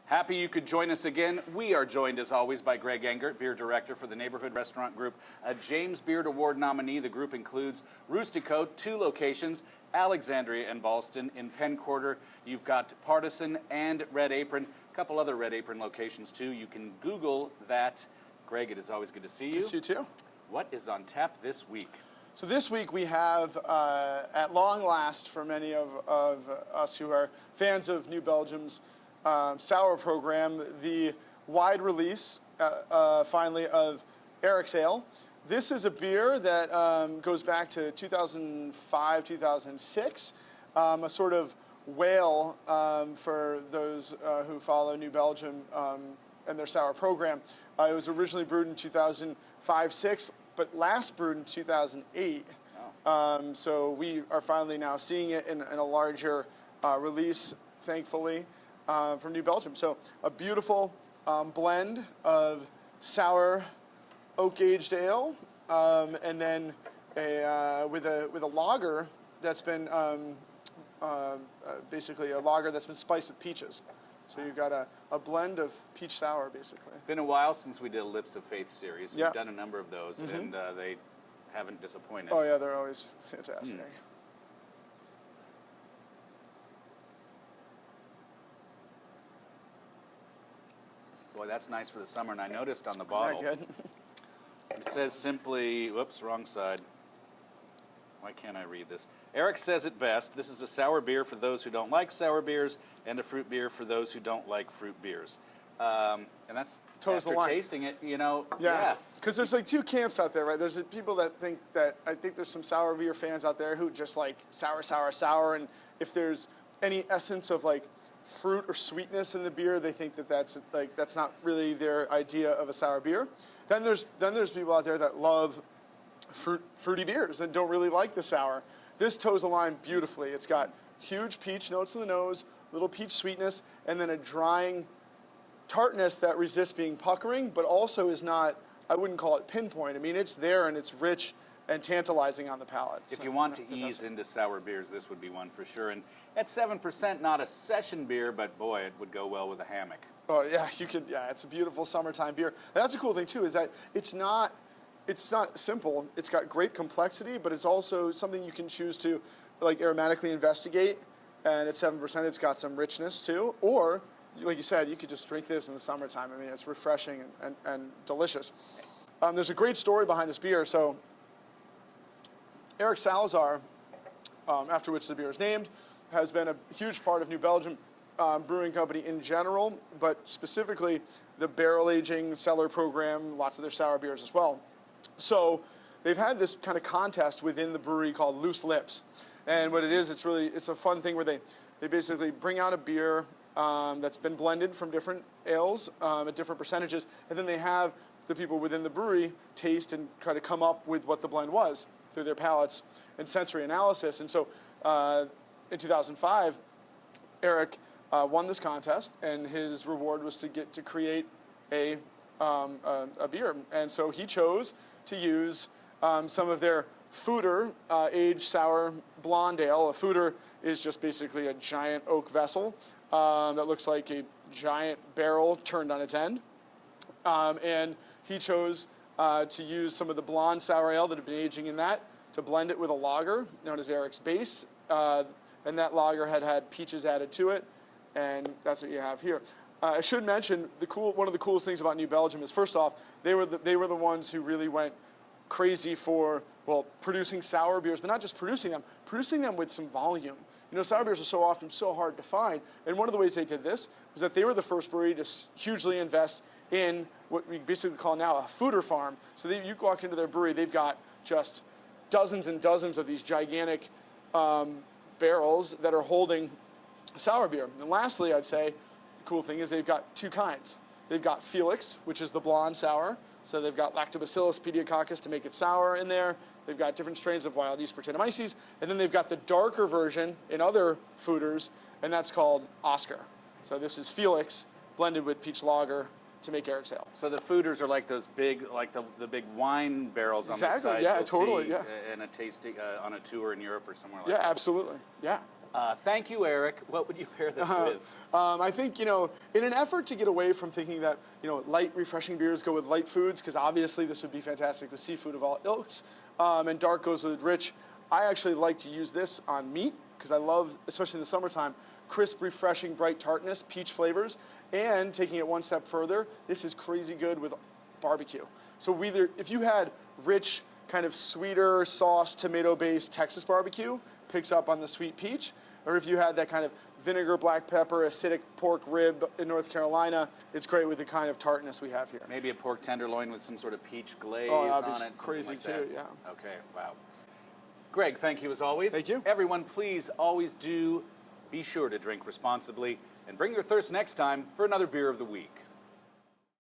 Happy you could join us again. We are joined, as always, by Greg Engert, beer director for the Neighborhood Restaurant Group, a James Beard Award nominee. The group includes Rustico, 2 locations, Alexandria and Ballston. In Penn Quarter, you've got Partisan and Red Apron, a couple other Red Apron locations, too. You can Google that. Greg, it is always good to see you. Good to see you, too. What is on tap this week? So this week we have, at long last, for many of us who are fans of New Belgium's sour program, the wide release, finally, of Eric's Ale. This is a beer that goes back to 2005, 2006, a sort of whale for those who follow New Belgium and their sour program. It was originally brewed in 2005-06, but last brewed in 2008. Oh. So we are finally now seeing it in a larger release, thankfully, from New Belgium. So a beautiful blend of sour oak-aged ale, and then with a lager that's been basically a lager that's been spiced with peaches. So you've got a blend of peach sour, basically. Been a while since we did a Lips of Faith series. We've done a number of those, and they haven't disappointed. Oh, yeah, they're always fantastic. Boy, that's nice for the summer, and I noticed on the bottle, Isn't that good? it says simply, whoops, wrong side. Why can't I read this? Eric says it best. This is a sour beer for those who don't like sour beers, and a fruit beer for those who don't like fruit beers. And that's Toes the after line. tasting it, you know. Yeah, because there's like 2 camps out there, right? There's people that think that, I think there's some sour beer fans out there who just like sour, sour, sour, and if there's any essence of like fruit or sweetness in the beer, they think that that's not really their idea of a sour beer. Then there's people out there that love fruity beers and don't really like the sour. This toes the line beautifully. It's got huge peach notes in the nose, little peach sweetness, and then a drying tartness that resists being puckering, but also is not, I wouldn't call it pinpoint. I mean, it's there and it's rich and tantalizing on the palate. If you want to ease into sour beers, this would be one for sure. And at 7%, not a session beer, but boy, it would go well with a hammock. Oh yeah, you could. Yeah, it's a beautiful summertime beer. And that's a cool thing too, is that it's not simple. It's got great complexity, but it's also something you can choose to like aromatically investigate. And at 7%, it's got some richness too. Or, like you said, you could just drink this in the summertime. I mean, it's refreshing and delicious. There's a great story behind this beer. So Eric Salazar, after which the beer is named, has been a huge part of New Belgium Brewing Company in general, but specifically the barrel aging cellar program, lots of their sour beers as well. So they've had this kind of contest within the brewery called Loose Lips. And what it is, it's a fun thing where they basically bring out a beer that's been blended from different ales at different percentages, and then they have the people within the brewery taste and try to come up with what the blend was through their palates and sensory analysis. And so in 2005, Eric won this contest, and his reward was to get to create a beer. And so he chose to use some of their Foeder aged sour blonde ale. A Foeder is just basically a giant oak vessel that looks like a giant barrel turned on its end. And he chose to use some of the blonde sour ale that had been aging in that to blend it with a lager known as Eric's Base. And that lager had peaches added to it, and that's what you have here. I should mention one of the coolest things about New Belgium is, first off, they were the ones who really went crazy for producing sour beers, but not just producing them with some volume. You know, sour beers are so often so hard to find, and one of the ways they did this was that they were the first brewery to hugely invest in what we basically call now a Foeder farm. So you walk into their brewery, they've got just dozens and dozens of these gigantic barrels that are holding sour beer. And lastly, I'd say the cool thing is they've got 2 kinds. They've got Felix, which is the blonde sour. So they've got Lactobacillus pediococcus to make it sour in there. They've got different strains of wild yeast Brettanomyces. And then they've got the darker version in other Foeders, and that's called Oscar. So this is Felix blended with peach lager to make Eric's Ale. So the Foeders are like those big, like the big wine barrels on the side. Exactly, yeah, totally, yeah. In a tasting, on a tour in Europe or somewhere like that. that. Yeah, absolutely, yeah. Thank you, Eric. What would you pair this with? I think, in an effort to get away from thinking that, light, refreshing beers go with light foods, because obviously this would be fantastic with seafood of all ilks, and dark goes with rich, I actually like to use this on meat, because I love, especially in the summertime, crisp, refreshing, bright tartness, peach flavors, and taking it one step further, this is crazy good with barbecue. So if you had rich, kind of sweeter sauce, tomato-based Texas barbecue, picks up on the sweet peach, or if you had that kind of vinegar, black pepper, acidic pork rib in North Carolina, it's great with the kind of tartness we have here. Maybe a pork tenderloin with some sort of peach glaze that'd on be it. crazy like too, that. yeah. Okay, wow. Greg, thank you as always. Thank you. Everyone, please always do be sure to drink responsibly and bring your thirst next time for another Beer of the Week.